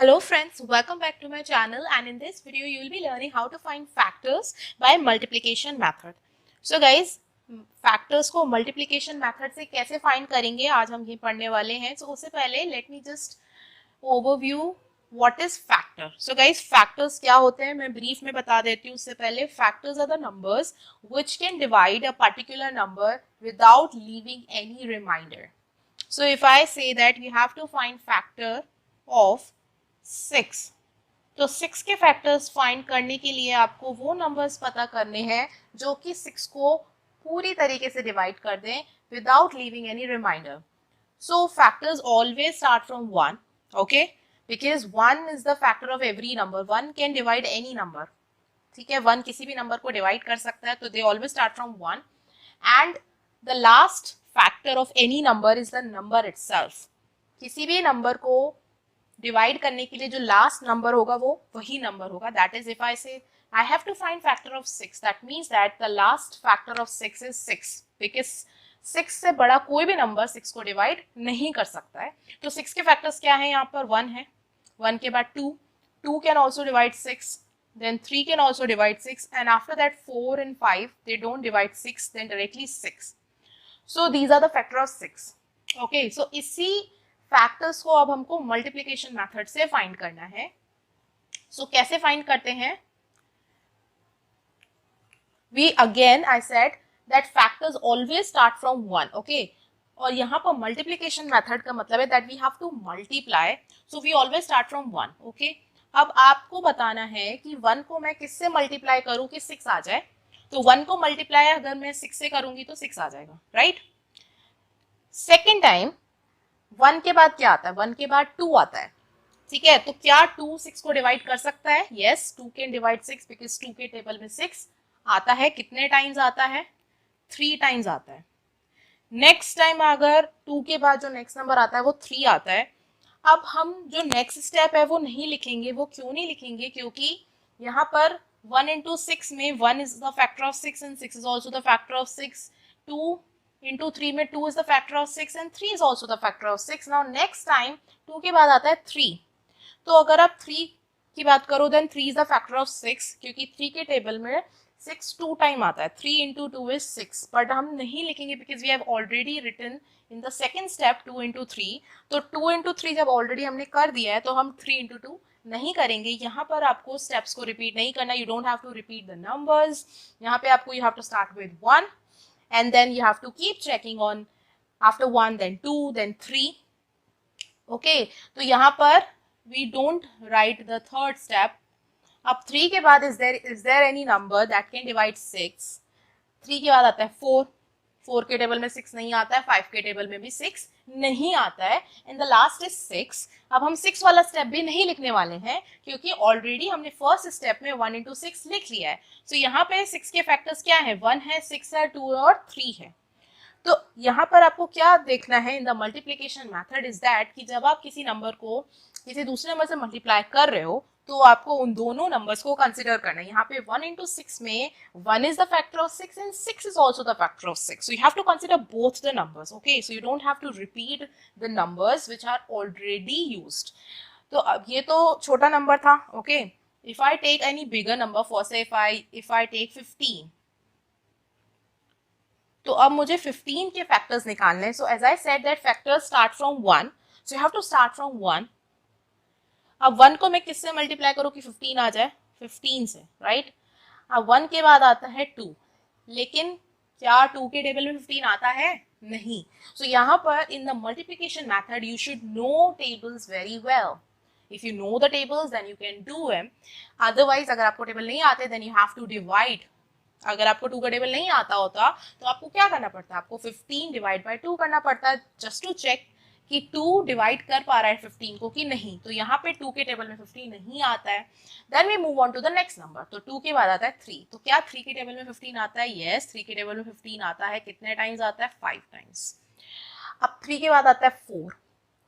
Hello friends, welcome back to my channel, and in this video you will be learning how to find factors by multiplication method. So guys, factors को multiplication method से कैसे find करेंगे आज हम ये पढ़ने वाले हैं. So उससे पहले let me just overview what is factor. So guys, factors क्या होते हैं मैं brief में बता देती हूँ. उससे पहले factors are the numbers which can divide a particular number without leaving any remainder. So if I say that we have to find factor of 6, तो 6 के फैक्टर्स फाइंड करने के लिए आपको वो नंबर्स पता करने हैं जो कि 6 को पूरी तरीके से डिवाइड कर दें without leaving any reminder. So factors always start from 1, okay, because 1 is the factor of every number. 1 can divide any number, ठीक है, 1 किसी भी नंबर को डिवाइड कर सकता है, तो they always start from 1. And the last factor of any number is the number itself. किसी भी नंबर को डिवाइड करने के लिए जो लास्ट नंबर होगा वो वही नंबर होगा. That is if I say I have to find factor of 6, that means that the last factor of 6 is 6, because 6 से बड़ा कोई भी नंबर 6 को डिवाइड नहीं कर सकता है. तो 6 के फैक्टर्स क्या है, यहाँ पर 1 है, 1 के बाद 2, 2 can also divide 6, then 3 can also divide 6, and after that 4 and 5 they don't divide 6, then directly 6. So these are the factor of 6. Okay, so इसी फैक्टर्स को अब हमको मल्टीप्लिकेशन मेथड से फाइंड करना है. सो कैसे फाइंड करते हैं? We again I said that factors always start from 1, okay, और यहाँ पर मल्टीप्लिकेशन मेथड का मतलब है that we have to multiply, so we always start from 1, okay. अब आपको बताना है कि 1 को मैं किससे मल्टीप्लाई करूं कि 6 आ जाए. तो 1 को मल्टीप्लाई अगर मैं 6 से करूंगी तो 6 आ जाएगा, राइट. सेकेंड टाइम 1 के बाद क्या आता है, 1 के बाद 2 आता है, ठीक है. तो क्या 2 6 को डिवाइड कर सकता है? यस, 2 कैन डिवाइड 6 बिकॉज 2 के टेबल में 6 आता है. कितने टाइम्स आता है? 3 टाइम्स आता है. नेक्स्ट टाइम अगर 2 के बाद जो नेक्स्ट नंबर आता है वो 3 आता है. अब हम जो नेक्स्ट स्टेप है वो नहीं लिखेंगे. वो क्यों नहीं लिखेंगे? क्योंकि यहाँ पर 1 into 6 में 1 is the factor of 6 and 6 is also the factor of 6. 2 into 3 में 2 is the factor of 6 and 3 is also the factor of 6. Now next time 2 के बाद आता है 3. तो अगर आप 3 की बात करो then 3 is the factor of 6, क्योंकि 3 के टेबल में 6 2 टाइम आता है. 3 into 2 is 6, बट हम नहीं लिखेंगे because we have already written in the second step 2 into 3. तो 2 into 3 जब ऑलरेडी हमने कर दिया है तो हम 3 into 2 नहीं करेंगे. यहाँ पर आपको स्टेप्स को रिपीट नहीं करना. You don't have to repeat the numbers. यहाँ पे आपको you have to start with 1 and then you have to keep checking on after 1 then 2 then 3, okay. तो यहाँ पर we don't write the third step. अब 3 के बाद is there any number that can divide 6? 3 के बाद आता है 4, 4 के टेबल में 6 नहीं आता है, 5 के टेबल में भी 6 नहीं आता है, एंड द लास्ट इज 6. अब हम 6 वाला स्टेप भी नहीं लिखने वाले हैं क्योंकि ऑलरेडी हमने फर्स्ट स्टेप में 1 into 6 लिख लिया है. सो यहाँ पे 6 के फैक्टर्स क्या है? 1 है, 6 है, 2 और 3 है. तो यहाँ पर आपको क्या देखना है इन the multiplication method is that कि जब आप किसी नंबर को किसी दूसरे नंबर से मल्टीप्लाई कर रहे हो तो आपको उन दोनों नंबर्स को कंसिडर करना है. यहाँ पे 1 into 6 में 1 is the factor of 6 and 6 is also the factor of 6. So you have to consider both the numbers, okay? So you don't have to repeat the numbers which are already used. तो अब ये तो छोटा number था, okay? If I take any bigger number, for say if I take 15, तो अब मुझे 15 के फैक्टर्स निकालने हैं. So as I said that factors start from 1, so you have to start from 1. अब 1 को मैं किससे मल्टीप्लाई करूँ कि 15 आ जाए? 15 से, राइट. अब 1 के बाद आता है 2, लेकिन क्या 2 के टेबल में 15 आता है? नहीं. सो यहाँ पर in the multiplication method you should know tables very well. If you know the tables then you can do them. Otherwise अगर आपको टेबल नहीं आते then you have to divide. अगर आपको 2 का टेबल नहीं आता होता तो आपको क्या करना पड़ता है? आपको 15 डिवाइड बाय 2 करना पड़ता है जस्ट टू चेक कि 2 डिवाइड कर पा रहा है 15 को कि नहीं. तो यहाँ पे 2 के टेबल में 15 नहीं आता है. Then we move on to the next number. तो 2 के बाद आता है 3. तो क्या 3 के टेबल में 15 आता है? यस, 3 के टेबल में 15 आता है. कितने टाइम्स आता है? 5 टाइम्स. अब 3 के बाद आता है 4.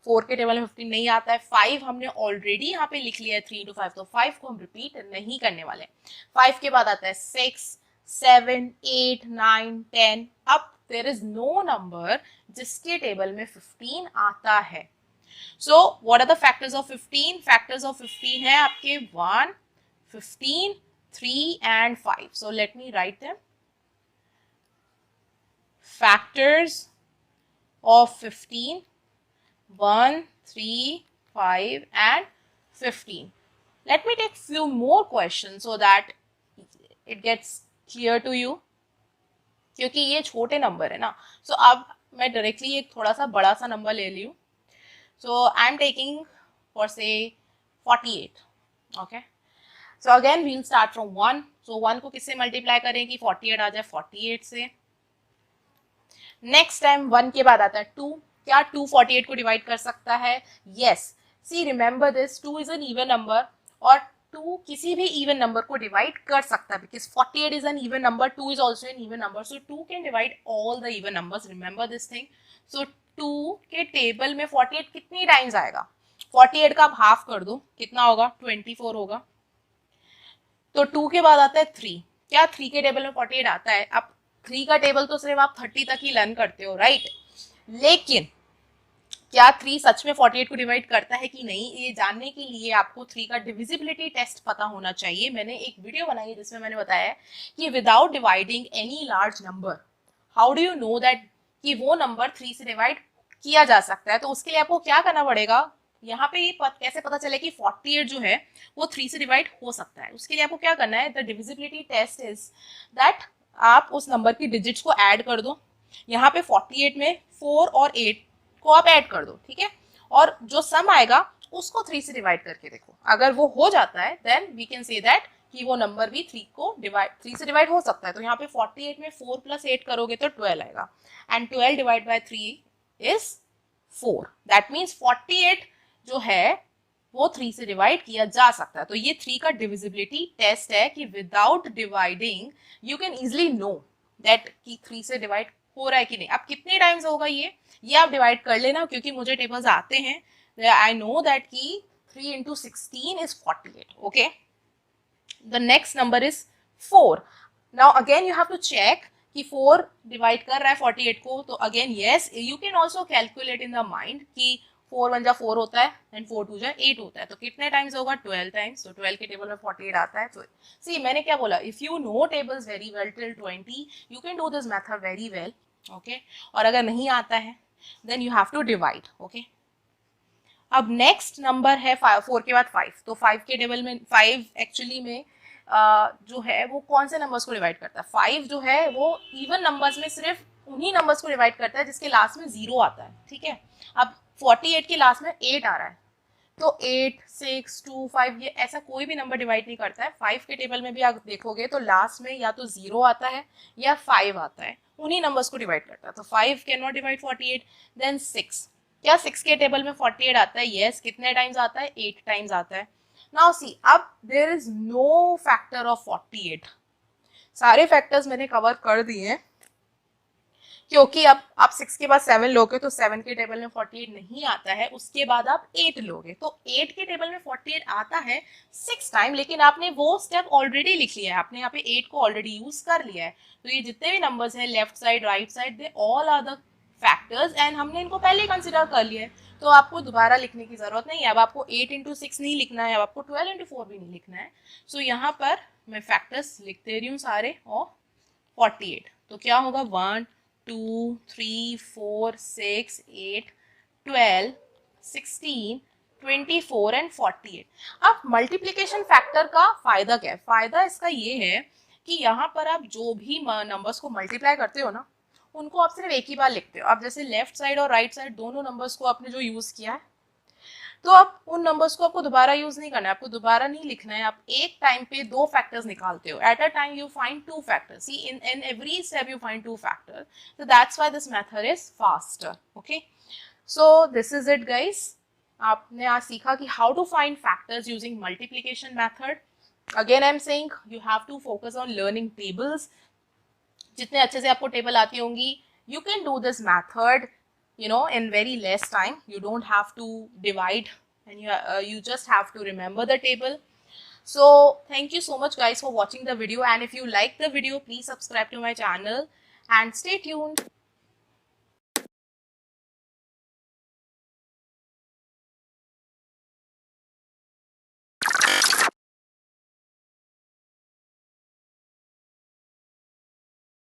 4 के टेबल में 15 नहीं आता है. 5 हमने ऑलरेडी यहाँ पे लिख लिया है 3 into 5, तो 5 को हम रिपीट नहीं करने वाले. 5 के बाद आता है 6, 7, 8, 9, 10. अब there is no number जिसके टेबल में 15 आता है. So what are the factors of 15? Factors of 15 है आपके 1, 15, 3 and 5. So let me write them. Factors of 15, 1, 3, 5 and 15. Let me take few more questions so that it gets clear to you. क्योंकि ये छोटे number है ना, so अब मैं directly एक थोड़ा सा बड़ा सा नंबर ले ली हूँ. So I'm taking for say 48. Okay. So again we'll start from 1. So 1 को किससे मल्टीप्लाई करें कि 48 आ जाए 48 से. नेक्स्ट टाइम 1 के बाद आता है 2. क्या 2 48 को डिवाइड कर सकता है? Yes. See remember this, 2 is an even number और 2 किसी भी इवन नंबर को डिवाइड कर सकता है because 48 is an even number, 2 is also an even number, so 2 can divide all the even numbers. Remember this thing. So 2 के table में 48 कितनी टाइम्स आएगा? 48 का आप हाफ कर दो, कितना होगा? 24 होगा. तो 2 के बाद आता है 3. क्या 3 के टेबल में 48 आता है? अब 3 का टेबल तो सिर्फ आप 30 तक ही लर्न करते हो, राइट? लेकिन क्या 3 सच में 48 को डिवाइड करता है कि नहीं, ये जानने के लिए आपको 3 का डिविजिबिलिटी टेस्ट पता होना चाहिए. मैंने एक वीडियो बनाई है जिसमें मैंने बताया कि without dividing any large number how do you know that कि वो नंबर 3 से डिवाइड किया जा सकता है. तो उसके लिए आपको क्या करना पड़ेगा, यहाँ पे ये कैसे पता चले कि 48 जो है वो 3 से डिवाइड हो सकता है. उसके लिए आपको क्या करना है, the divisibility test is that आप उस नंबर की डिजिट्स को ऐड कर दो. यहाँ पे 48 में 4 और 8 को आप ऐड कर दो, ठीक है, और जो सम आएगा उसको 3 से डिवाइड करके देखो. अगर वो हो जाता है then we can say that कि वो नंबर भी 3 से डिवाइड हो सकता है. तो यहाँ पे 48 में 4 + 8 करोगे तो 12 आएगा and 12 divide by 3 is 4. That means 48 जो है वो 3 से डिवाइड किया जा सकता है. तो ये 3 का डिविजिबिलिटी टेस्ट है कि without dividing you can easily know that कि 3 से डिवाइड हो रहा है कि नहीं. अब कितने टाइम्स होगा ये आप डिवाइड कर लेना क्योंकि मुझे टेबल्स आते हैं. आई नो दैट कि 3 × 16 is 48. Okay. The next number is 4. Now again you have to check कि 4 डिवाइड कर रहा है 48 को. तो again yes, you can also calculate in the mind कि 4 × 1 = 4 होता है एंड 4 × 2 = 8 होता है. तो कितने टाइम्स होगा? 12 टाइम्स. तो 12 के टेबल में 48 आता है. तो सी मैंने क्या बोला, if you know tables very well till 20 you can do this method very well. Okay. और अगर नहीं आता है then you have to divide. Okay. अब नेक्स्ट नंबर है 4 के बाद 5. तो 5 के टेबल में 5 एक्चुअली में जो है वो कौन से नंबर्स को डिवाइड करता है? 5 जो है वो इवन नंबर्स में सिर्फ उन्हीं नंबर्स को डिवाइड करता है जिसके लास्ट में 0 आता है, ठीक है. अब 48 के लास्ट में 8 आ रहा है तो 8, 6, 2, 5 ये ऐसा कोई भी नंबर डिवाइड नहीं करता है. 5 के टेबल में भी आप देखोगे तो लास्ट में या तो 0 आता है या 5 आता है, उन्हीं नंबर्स को डिवाइड करता है. तो 5 कैन नॉट डिवाइड 48. देन 6. क्या 6 के टेबल में 48 आता है? यस. कितने टाइम्स आता है? 8 टाइम्स आता है. नाउ सी, अब there is no factor of 48. सारे फैक्टर्स मैंने कवर कर दिए हैं क्योंकि अब आप 6 के बाद 7 लोगे तो 7 के टेबल में 48 नहीं आता है. उसके बाद आप 8 लोगे तो 8 के टेबल में 48 आता है 6 टाइम, लेकिन आपने वो स्टेप ऑलरेडी लिख लिया है, आपने यहाँ पे 8 को ऑलरेडी यूज कर लिया है. तो ये जितने भी नंबर्स हैं left side right side they all are the factors and हमने इनको पहले कंसिडर कर लिया है. तो आपको दोबारा लिखने की जरूरत नहीं है. अब आपको 8 × 6 नहीं लिखना है, अब आपको 12 × 4 भी नहीं लिखना है. सो यहाँ पर मैं फैक्टर्स लिख दे रही हूँ सारे और 48. तो क्या होगा? 1, 2, 3, 4, 6, 8, 12, 16, 24 एंड 48. अब मल्टीप्लिकेशन फैक्टर का फायदा क्या है? फायदा इसका ये है कि यहाँ पर आप जो भी नंबर्स को मल्टीप्लाई करते हो ना उनको आप सिर्फ एक ही बार लिखते हो. अब जैसे लेफ्ट साइड और राइट साइड दोनों नंबर्स को आपने जो यूज किया है तो अब उन नंबर्स को आपको दोबारा यूज नहीं करना है, आपको दोबारा नहीं लिखना है. आप एक टाइम पे 2 फैक्टर्स निकालते हो. At a time you find 2 factors. See in every step you find 2 factors. So that's why this method is faster. Okay. So this is it guys. आपने आज सीखा कि how to find factors using multiplication method. Again I am saying you have to focus on learning tables. जितने अच्छे से आपको table आती होंगी you can do this method in very less time. You don't have to divide and you just have to remember the table. So thank you so much guys for watching the video, and if you like the video please subscribe to my channel and stay tuned.